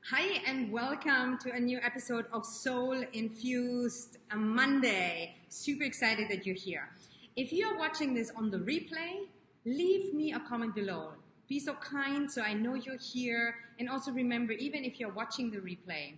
Hi, and welcome to a new episode of Soul Infused Monday. Super excited that you're here. If you are watching this on the replay, leave me a comment below. Be so kind so I know you're here. And also remember, even if you're watching the replay,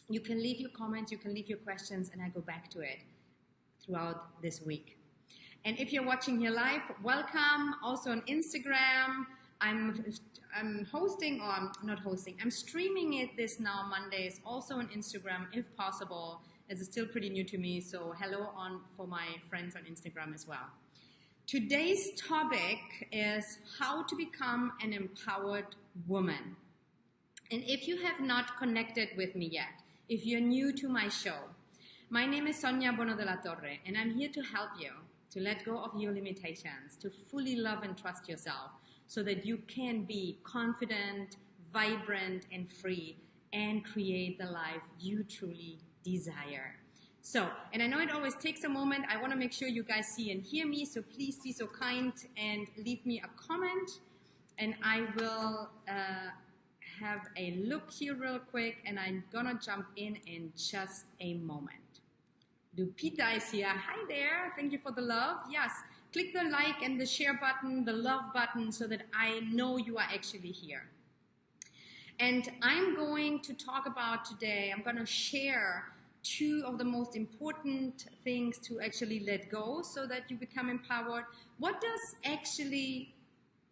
you can leave your comments, you can leave your questions, and I go back to it throughout this week. And if you're watching here live, welcome. Also on Instagram, I'm hosting, or I'm not hosting, I'm streaming it this now Mondays, also on Instagram if possible, as it's still pretty new to me. So hello for my friends on Instagram as well. Today's topic is how to become an empowered woman. And if you have not connected with me yet, if you're new to my show, my name is Sonia Bono de la Torre, and I'm here to help you to let go of your limitations, to fully love and trust yourself so that you can be confident, vibrant, and free and create the life you truly desire. So, and I know it always takes a moment. I want to make sure you guys see and hear me, so please be so kind and leave me a comment, and I will have a look here real quick, and I'm gonna jump in just a moment. Lupita is here. Hi there. Thank you for the love. Yes, click the like and the share button, the love button, so that I know you are actually here. And I'm going to talk about today, I'm going to share two of the most important things to actually let go so that you become empowered. What does actually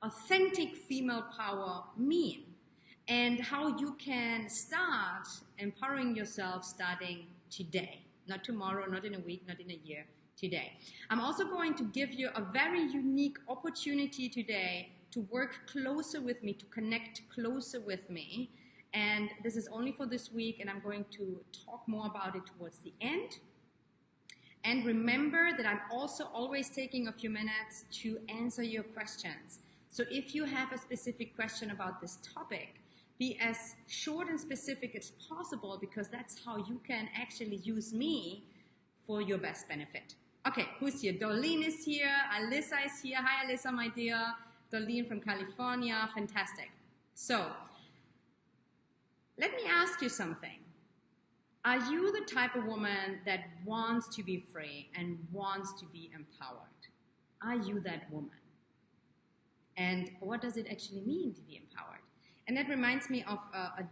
authentic female power mean? And how you can start empowering yourself starting today. Not tomorrow, not in a week, not in a year, today. I'm also going to give you a very unique opportunity today to work closer with me, to connect closer with me. And this is only for this week, and I'm going to talk more about it towards the end. And remember that I'm also always taking a few minutes to answer your questions. So if you have a specific question about this topic, be as short and specific as possible, because that's how you can actually use me for your best benefit. Okay, who's here? Darlene is here. Alyssa is here. Hi, Alyssa, my dear. Darlene from California. Fantastic. So, let me ask you something. Are you the type of woman that wants to be free and wants to be empowered? Are you that woman? And what does it actually mean to be empowered? And that reminds me of a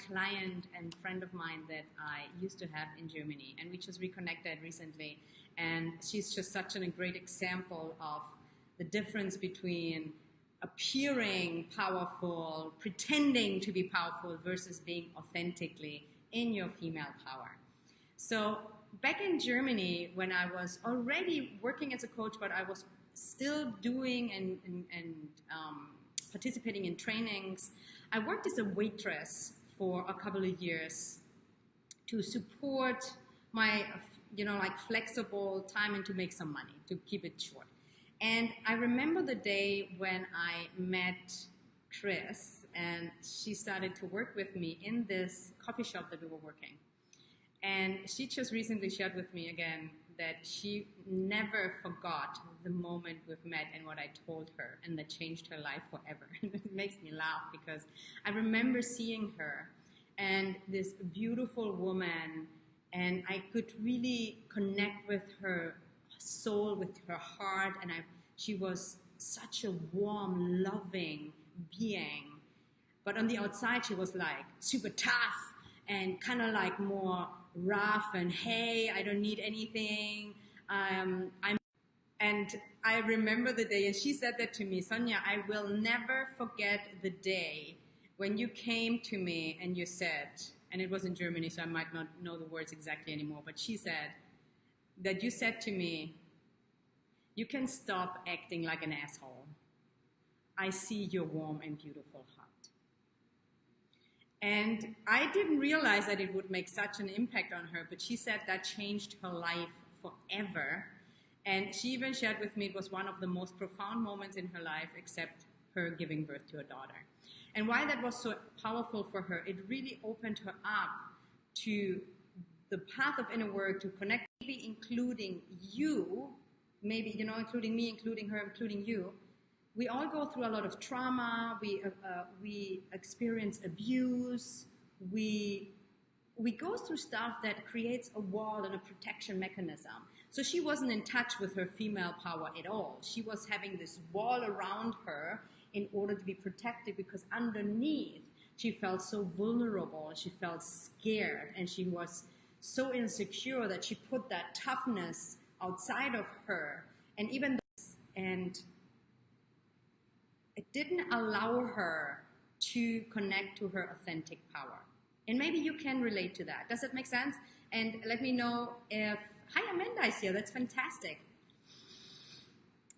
client and friend of mine that I used to have in Germany, and we just reconnected recently. And she's just such a great example of the difference between appearing powerful, pretending to be powerful, versus being authentically in your female power. So back in Germany, when I was already working as a coach, but I was still doing and participating in trainings, I worked as a waitress for a couple of years to support my, flexible time and to make some money, to keep it short. And I remember the day when I met Chris, and she started to work with me in this coffee shop that we were working. And she just recently shared with me again that she never forgot the moment we've met and what I told her, and that changed her life forever. It makes me laugh because I remember seeing her, and this beautiful woman, and I could really connect with her soul, with her heart, and she was such a warm, loving being. But on the outside, she was like super tough and kind of like more rough and, hey, I don't need anything. And I remember the day, and she said that to me, Sonia, I will never forget the day when you came to me and you said, and it was in Germany, so I might not know the words exactly anymore, but she said that you said to me, you can stop acting like an asshole. I see your warm and beautiful heart. And I didn't realize that it would make such an impact on her, but she said that changed her life forever. And she even shared with me it was one of the most profound moments in her life, except her giving birth to a daughter. And why that was so powerful for her, it really opened her up to the path of inner work, to connect, maybe including you, maybe, including me, including her, including you. We all go through a lot of trauma. We experience abuse, we go through stuff that creates a wall and a protection mechanism. So she wasn't in touch with her female power at all. She was having this wall around her in order to be protected, because underneath she felt so vulnerable, she felt scared, and she was so insecure that she put that toughness outside of her. And it didn't allow her to connect to her authentic power. And maybe you can relate to that. Does that make sense? And let me know if, hi, Amanda is here. That's fantastic.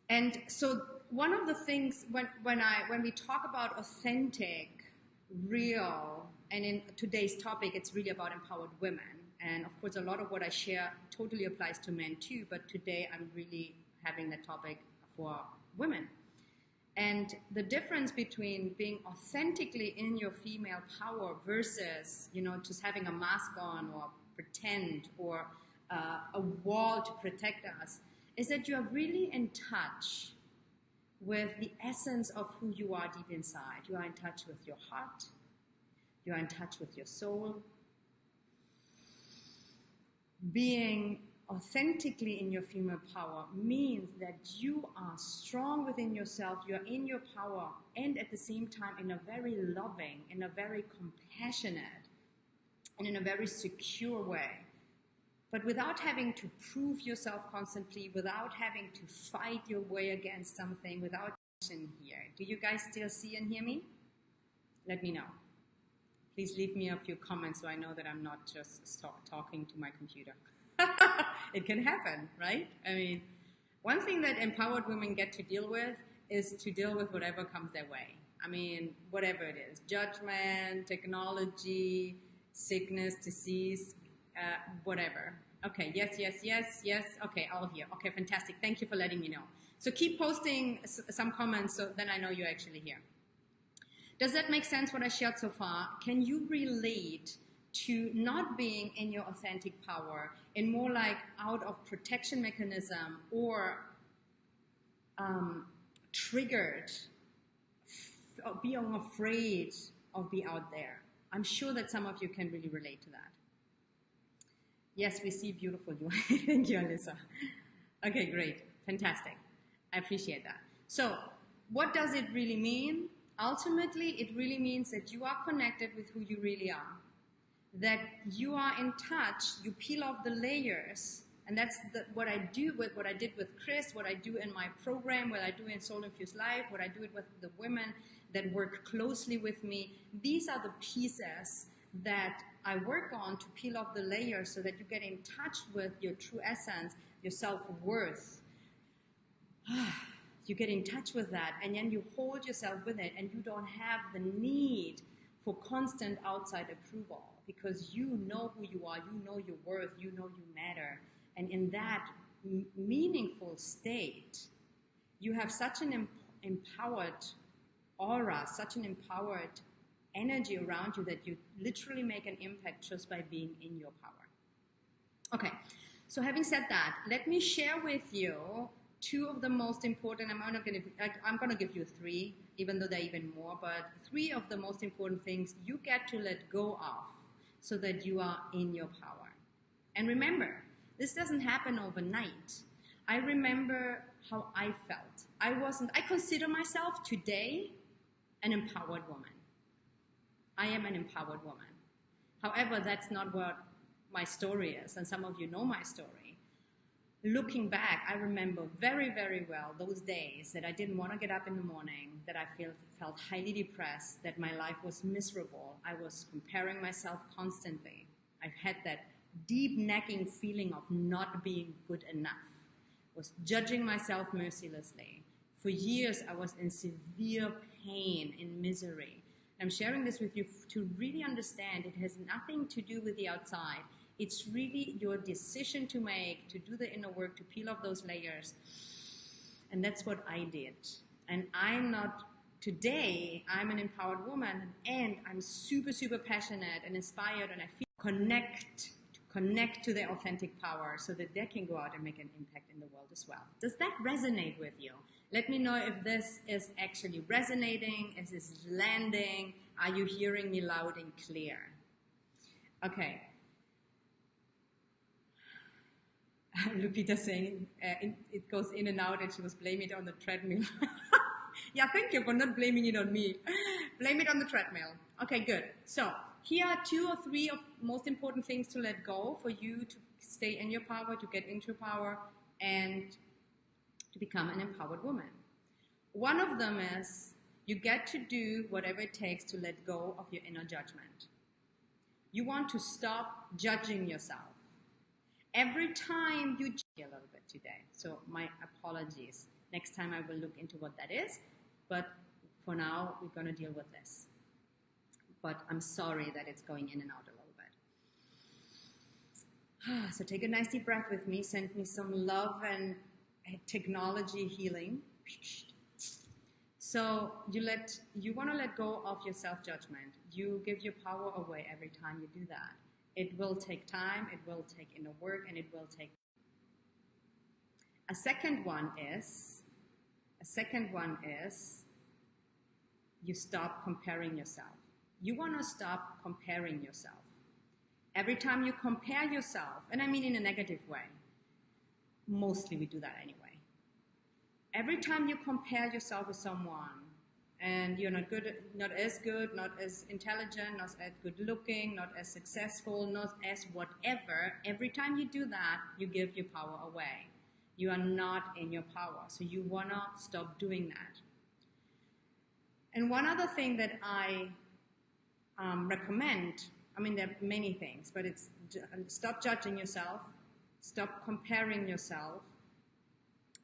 And so one of the things when we talk about authentic, real, and in today's topic, it's really about empowered women. And of course, a lot of what I share totally applies to men too, but today I'm really having the topic for women. And the difference between being authentically in your female power versus, just having a mask on or pretend or a wall to protect us, is that you are really in touch with the essence of who you are deep inside. You are in touch with your heart. You are in touch with your soul. Being authentically in your female power means that you are strong within yourself, you're in your power, and at the same time in a very loving, in a very compassionate, and in a very secure way. But without having to prove yourself constantly, without having to fight your way against something, without action here. Do you guys still see and hear me? Let me know. Please leave me a few comments so I know that I'm not just talking to my computer. It can happen, right? I mean, one thing that empowered women get to deal with is to deal with whatever comes their way. I mean, whatever it is, judgment, technology, sickness, disease, whatever. Okay, yes. Okay, all here. Okay, fantastic. Thank you for letting me know. So keep posting some comments so then I know you're actually here. Does that make sense what I shared so far? Can you relate to not being in your authentic power and more like out of protection mechanism or triggered, being afraid of being out there? I'm sure that some of you can really relate to that. Yes, we see beautiful you. Thank you, Alyssa. Okay, great. Fantastic. I appreciate that. So what does it really mean? Ultimately, it really means that you are connected with who you really are, that you are in touch, you peel off the layers, and that's what I did with Chris, what I do in my program, what I do in Soul Infused Life, what I do with the women that work closely with me. These are the pieces that I work on to peel off the layers so that you get in touch with your true essence, your self-worth. You get in touch with that, and then you hold yourself with it, and you don't have the need for constant outside approval, because you know who you are, you know your worth, you know you matter. And in that meaningful state, you have such an empowered aura, such an empowered energy around you that you literally make an impact just by being in your power. Okay, so having said that, let me share with you two of the most important, I'm going to give you three, even though there are even more, but three of the most important things you get to let go of so that you are in your power. And remember, this doesn't happen overnight. I remember how I felt. I consider myself today an empowered woman. I am an empowered woman. However, that's not what my story is, and some of you know my story. Looking back, I remember very, very well those days that I didn't want to get up in the morning, that I felt highly depressed, that my life was miserable. I was comparing myself constantly. I've had that deep nagging feeling of not being good enough. I was judging myself mercilessly. For years, I was in severe pain, in misery. I'm sharing this with you to really understand it has nothing to do with the outside. It's really your decision to make, to do the inner work, to peel off those layers. And that's what I did. And today, I'm an empowered woman, and I'm super, super passionate and inspired, and I feel connect to their authentic power so that they can go out and make an impact in the world as well. Does that resonate with you? Let me know if this is actually resonating, if this is landing. Are you hearing me loud and clear? Okay. Lupita saying it goes in and out, and she was blaming it on the treadmill. Yeah, thank you for not blaming it on me. Blame it on the treadmill. Okay, good. So here are 2 or 3 of most important things to let go for you to stay in your power, to get into power, and to become an empowered woman. One of them is you get to do whatever it takes to let go of your inner judgment. You want to stop judging yourself. Every time you a little bit today, so my apologies. Next time I will look into what that is, but for now we're going to deal with this. But I'm sorry that it's going in and out a little bit. So take a nice deep breath with me. Send me some love and technology healing. So you want to let go of your self-judgment. You give your power away every time you do that. It will take time, it will take inner work, and it will take. A second one is you stop comparing yourself. You want to stop comparing yourself. Every time you compare yourself, and I mean in a negative way, mostly we do that anyway. Every time you compare yourself with someone, and you're not as good, not as intelligent, not as good looking, not as successful, not as whatever, every time you do that, you give your power away. You are not in your power. So you want to stop doing that. And one other thing that I recommend, I mean, there are many things, but it's stop judging yourself, stop comparing yourself.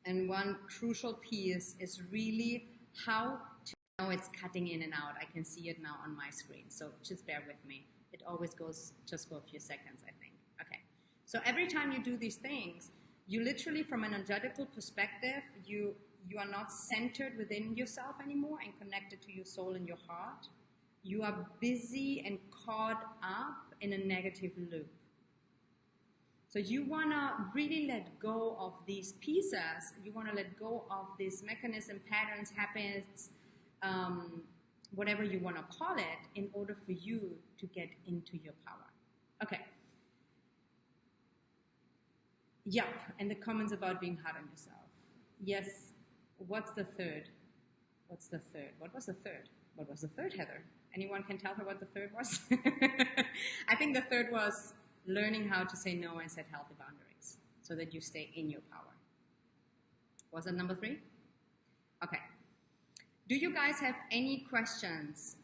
And one crucial piece is really how to know it's cutting in and out. I can see it now on my screen, so just bear with me. It always goes just for a few seconds, I think. Okay, so every time you do these things, you literally, from an energetical perspective, you are not centered within yourself anymore and connected to your soul and your heart. You are busy and caught up in a negative loop. So you want to really let go of these pieces. You want to let go of these mechanism, patterns, habits, whatever you want to call it, in order for you to get into your power. Okay. Yep, and the comments about being hard on yourself. Yes, what's the third? What's the third? What was the third? What was the third, Heather? Anyone can tell her what the third was? I think the third was learning how to say no and set healthy boundaries so that you stay in your power. Was it number 3? Okay. Do you guys have any questions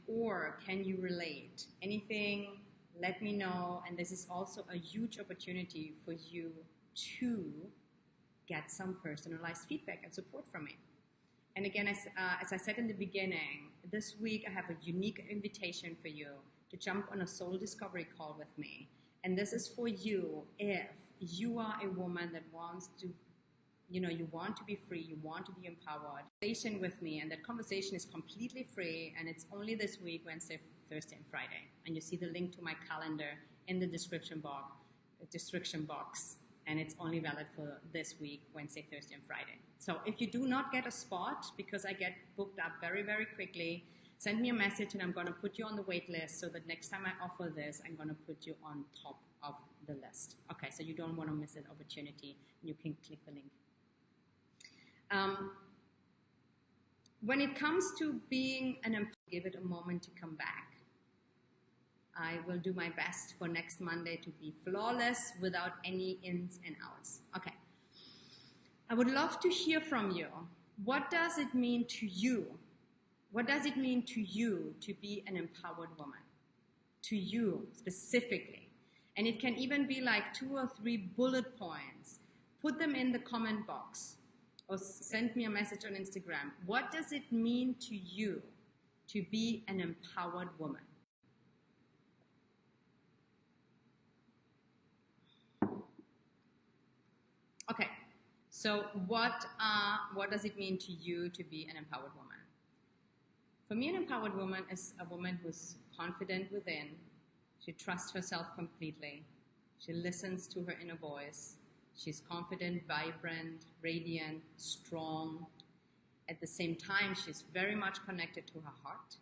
or can you relate? Anything, let me know. And this is also a huge opportunity for you to get some personalized feedback and support from me. And again, as I said in the beginning, this week I have a unique invitation for you to jump on a soul discovery call with me. And this is for you if you are a woman that wants to, you want to be free, you want to be empowered. Conversation with me, and that conversation is completely free, and it's only this week, Wednesday, Thursday, and Friday. And you see the link to my calendar in the description box, and it's only valid for this week, Wednesday, Thursday, and Friday. So if you do not get a spot, because I get booked up very, very quickly, send me a message and I'm going to put you on the wait list so that next time I offer this, I'm going to put you on top of the list. Okay, so you don't want to miss that opportunity. You can click the link. When it comes to being an employee, give it a moment to come back. I will do my best for next Monday to be flawless without any ins and outs. Okay. I would love to hear from you. What does it mean to you? What does it mean to you to be an empowered woman? To you specifically. And it can even be like 2 or 3 bullet points. Put them in the comment box or send me a message on Instagram. What does it mean to you to be an empowered woman? Okay, so what does it mean to you to be an empowered woman? For me, an empowered woman is a woman who's confident within. She trusts herself completely. She listens to her inner voice. She's confident, vibrant, radiant, strong. At the same time, she's very much connected to her heart.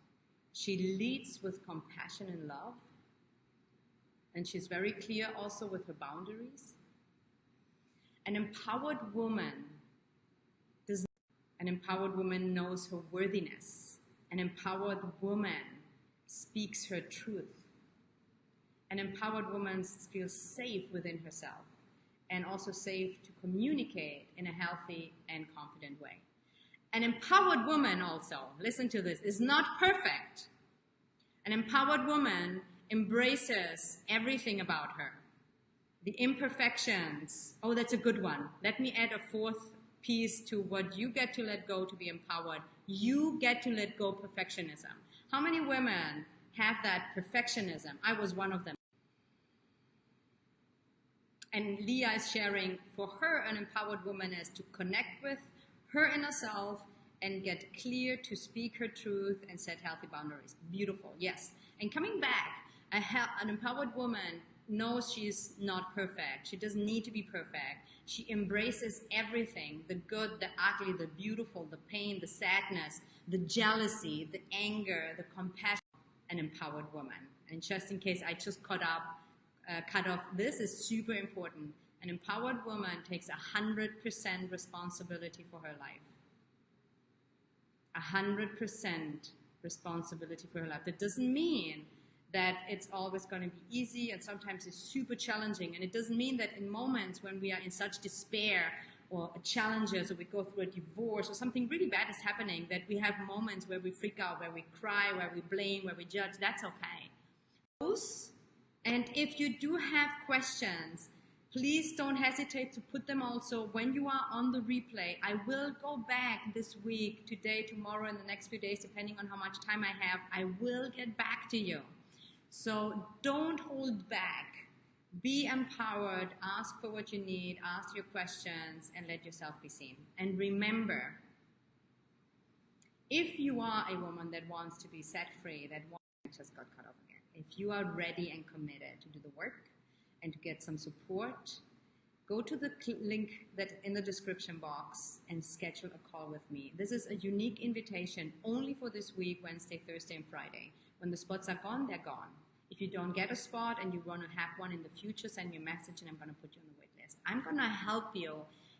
She leads with compassion and love. And she's very clear also with her boundaries. An empowered woman knows her worthiness. An empowered woman speaks her truth. An empowered woman feels safe within herself and also safe to communicate in a healthy and confident way. An empowered woman also, listen to this, is not perfect. An empowered woman embraces everything about her. The imperfections. Oh, that's a good one. Let me add a fourth piece to what you get to let go to be empowered. You get to let go perfectionism. How many women have that perfectionism? I was one of them. And Leah is sharing, for her, an empowered woman is to connect with her inner self and get clear to speak her truth and set healthy boundaries. Beautiful, yes. And coming back, an empowered woman knows she's not perfect. She doesn't need to be perfect. She embraces everything, the good, the ugly, the beautiful, the pain, the sadness, the jealousy, the anger, the compassion. An empowered woman. And just in case I just cut off, this is super important. An empowered woman takes 100% responsibility for her life. 100% responsibility for her life. That doesn't mean that it's always going to be easy, and sometimes it's super challenging. And it doesn't mean that in moments when we are in such despair or challenges, or we go through a divorce or something really bad is happening, that we have moments where we freak out, where we cry, where we blame, where we judge. That's okay. And if you do have questions, please don't hesitate to put them also when you are on the replay. I will go back this week, today, tomorrow, and the next few days, depending on how much time I have. I will get back to you. So don't hold back. Be empowered. Ask for what you need. Ask your questions and let yourself be seen. And remember, if you are a woman that wants to be set free, just got cut off again. If you are ready and committed to do the work and to get some support, go to the link that's in the description box and schedule a call with me. This is a unique invitation only for this week, Wednesday, Thursday, and Friday. When the spots are gone, they're gone. If you don't get a spot and you want to have one in the future, send me a message and I'm going to put you on the wait list. I'm going to help you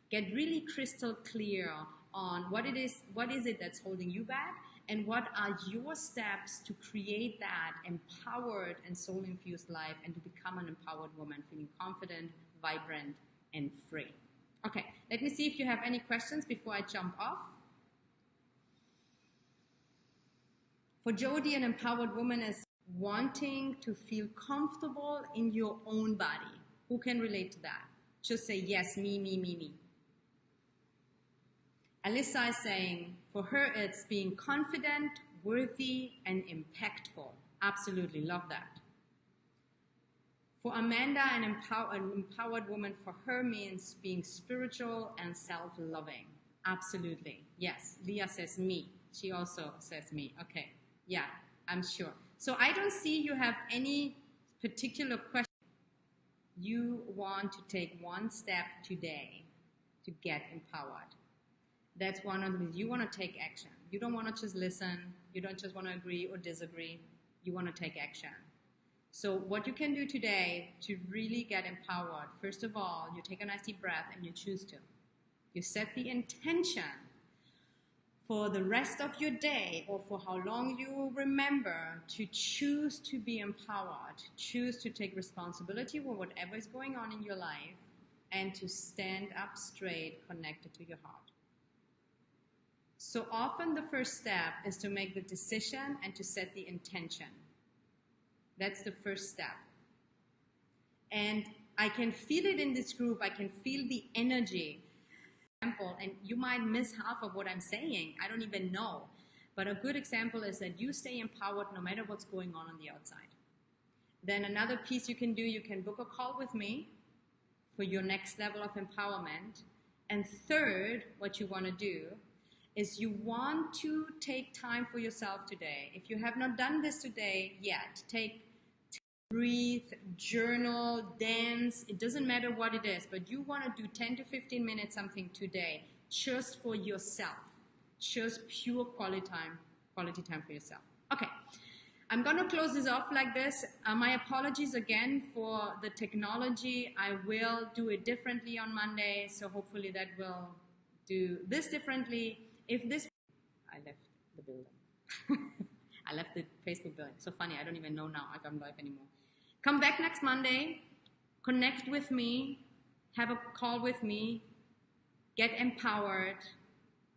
get really crystal clear on what is it that's holding you back, and what are your steps to create that empowered and soul-infused life and to become an empowered woman, feeling confident, vibrant, and free. Okay, let me see if you have any questions before I jump off. For Jody, an empowered woman is wanting to feel comfortable in your own body. Who can relate to that? Just say, yes, me, me, me, me. Alyssa is saying, for her, it's being confident, worthy, and impactful. Absolutely, love that. For Amanda, an empowered woman, for her means being spiritual and self-loving. Absolutely, yes. Leah says me. She also says me. Okay, yeah, I'm sure. So I don't see you have any particular question. You want to take one step today to get empowered. That's one of the things. You want to take action. You don't want to just listen. You don't just want to agree or disagree. You want to take action. So what you can do today to really get empowered, first of all, you take a nice deep breath and you choose to. You set the intention for the rest of your day or for how long you remember to choose to be empowered, choose to take responsibility for whatever is going on in your life, and to stand up straight, connected to your heart. So often the first step is to make the decision and to set the intention. That's the first step. And I can feel it in this group. I can feel the energy. And you might miss half of what I'm saying. I don't even know. But a good example is that you stay empowered no matter what's going on the outside. Then another piece you can do, you can book a call with me for your next level of empowerment. And third, what you want to do is you want to take time for yourself today. If you have not done this today yet, breathe, journal, dance. It doesn't matter what it is, but you want to do 10 to 15 minutes something today just for yourself. Just pure quality time for yourself. Okay. I'm going to close this off like this. My apologies again for the technology. I will do it differently on Monday, so hopefully that will do this differently. If this, I left the building. I left the Facebook building. So funny, I don't even know now if I'm live anymore. Come back next Monday, connect with me, have a call with me, get empowered,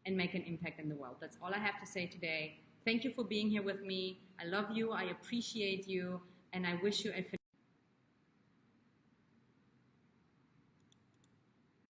and make an impact in the world. That's all I have to say today. Thank you for being here with me. I love you, I appreciate you, and I wish you a